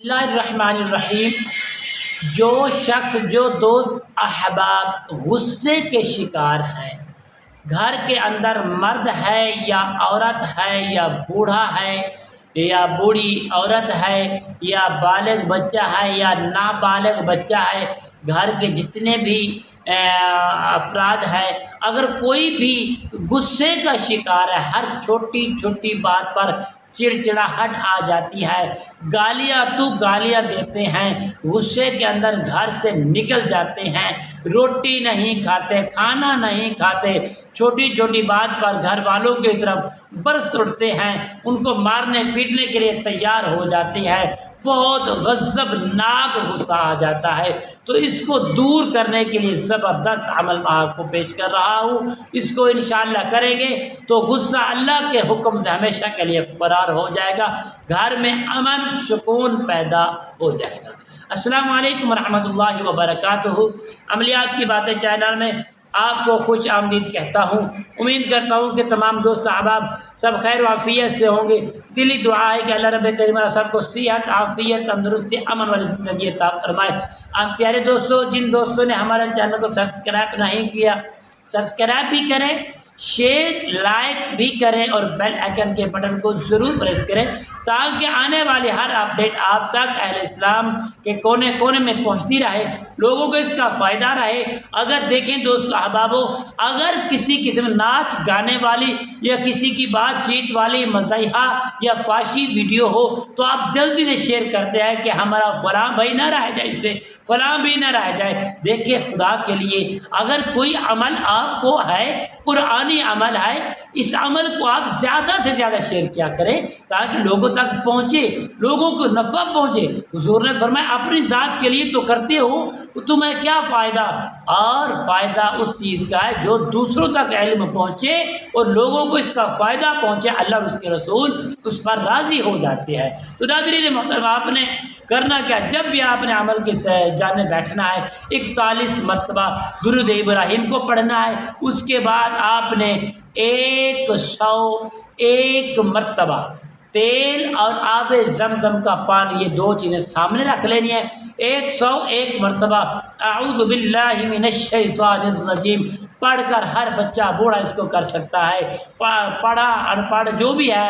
اللہ الرحمن الرحیم۔ جو شخص جو دوست احباب غصے کے شکار ہیں، گھر کے اندر مرد ہے یا عورت ہے یا بوڑھا ہے یا بوڑھی عورت ہے یا بالغ بچہ ہے یا نابالغ بچہ ہے، گھر کے جتنے بھی افراد ہیں، اگر کوئی بھی غصے کا شکار ہے، ہر چھوٹی چھوٹی بات پر چڑچڑاہٹ آ جاتی ہے، گالیاں دیتے ہیں، غصے کے اندر گھر سے نکل جاتے ہیں، روٹی نہیں کھاتے، کھانا نہیں کھاتے، چھوٹی چھوٹی بات پر گھر والوں کی طرف برس اٹھتے ہیں، ان کو مارنے پیٹنے کے لیے تیار ہو جاتی ہے، بہت غضبناک غصہ آ جاتا ہے، تو اس کو دور کرنے کے لیے زبردست عمل میں آپ کو پیش کر رہا ہوں۔ اس کو انشاءاللہ کریں گے تو غصہ اللہ کے حکم سے ہمیشہ کے لیے فرار ہو جائے گا، گھر میں امن سکون پیدا ہو جائے گا۔ السلام علیکم ورحمۃ اللہ وبرکاتہ۔ عملیات کی باتیں چینل میں آپ کو خوش آمدید کہتا ہوں۔ امید کرتا ہوں کہ تمام دوست احباب سب خیر و عافیت سے ہوں گے۔ دلی دعا ہے کہ اللہ رب کریم سب کو صحت، عافیت، تندرستی، امن والی زندگی عطا فرمائے۔ آپ پیارے دوستوں، جن دوستوں نے ہمارے چینل کو سبسکرائب نہیں کیا، سبسکرائب بھی کریں، شیئر لائک بھی کریں اور بیل آئیکن کے بٹن کو ضرور پریس کریں تاکہ آنے والی ہر اپڈیٹ آپ تک اہل اسلام کے کونے کونے میں پہنچتی رہے، لوگوں کو اس کا فائدہ رہے۔ اگر دیکھیں دوستو احبابو، اگر کسی قسم ناچ گانے والی یا کسی کی بات چیت والی مزاحیہ یا فحاشی ویڈیو ہو تو آپ جلدی سے شیئر کرتے ہیں کہ ہمارا فلاں بھائی نہ رہ جائے، اس سے فلاں بھی نہ رہ جائے۔ دیکھیں خدا کے لیے اگر کوئی عمل آپ کو ہے، قرآنی عمل ہے، اس عمل کو آپ زیادہ سے زیادہ شیئر کیا کریں تاکہ لوگوں تک پہنچے، لوگوں کو نفع پہنچے۔ حضور نے فرمایا اپنی ذات کے لیے تو کرتے ہو، تمہیں کیا فائدہ؟ اور فائدہ اس چیز کا ہے جو دوسروں تک علم پہنچے اور لوگوں کو اس کا فائدہ پہنچے، اللہ اور اس کے رسول اس پر راضی ہو جاتے ہیں۔ تو ناظرین محترم، آپ نے کرنا کیا؟ جب بھی آپ نے عمل کے جانے بیٹھنا ہے، 41 مرتبہ درود ابراہیم کو پڑھنا ہے، اس کے بعد آپ نے 101 مرتبہ تیل اور آب زمزم کا پانی، یہ دو چیزیں سامنے رکھ لینی ہے۔ 101 مرتبہ اعوذ باللہ من الشیطان الرجیم پڑھ کر ہر بچہ بوڑھا اس کو کر سکتا ہے، پڑھا ان پڑھ جو بھی ہے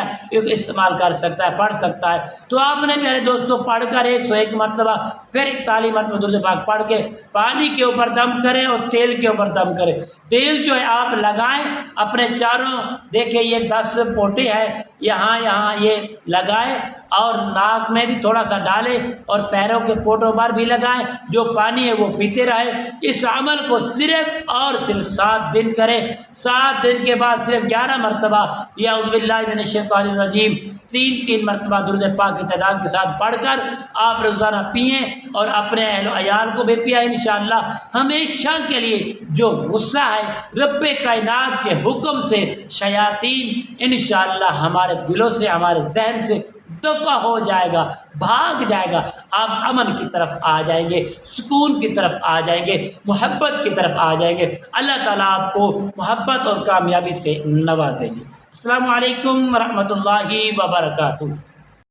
استعمال کر سکتا ہے، پڑھ سکتا ہے۔ تو آپ نے میرے دوستوں پڑھ کر 101 مرتبہ پھر 41 مرتبہ درود پاک پڑھ کے پانی کے اوپر دم کریں اور تیل کے اوپر دم کریں۔ تیل جو ہے آپ لگائیں اپنے چاروں، دیکھیں یہ 10 پوٹے ہیں، یہاں یہ لگائیں اور ناک میں بھی تھوڑا سا ڈالیں اور پیروں کے پوٹوں پر بھی لگائیں، جو پانی ہے وہ پیتے رہے۔ اس عمل کو صرف اور صرف 7 دن کریں۔ 7 دن کے بعد صرف 11 مرتبہ یا اعوذ باللہ من الشیطان الرجیم 3 مرتبہ درود پاک کی تعداد کے ساتھ پڑھ کر آپ روزانہ پئیں اور اپنے اہل و عیال کو بھی پئیں۔ انشاءاللہ ہمیشہ کے لیے جو غصہ ہے رب کائنات کے حکم سے شیاطین انشاءاللہ ہمارے دلوں سے، ہمارے ذہن سے دفع ہو جائے گا، بھاگ جائے گا، آپ امن کی طرف آ جائیں گے، سکون کی طرف آ جائیں گے، محبت کی طرف آ جائیں گے۔ اللہ تعالیٰ آپ کو محبت اور کامیابی سے نوازیں گے۔ السلام علیکم ورحمۃ اللہ وبرکاتہ۔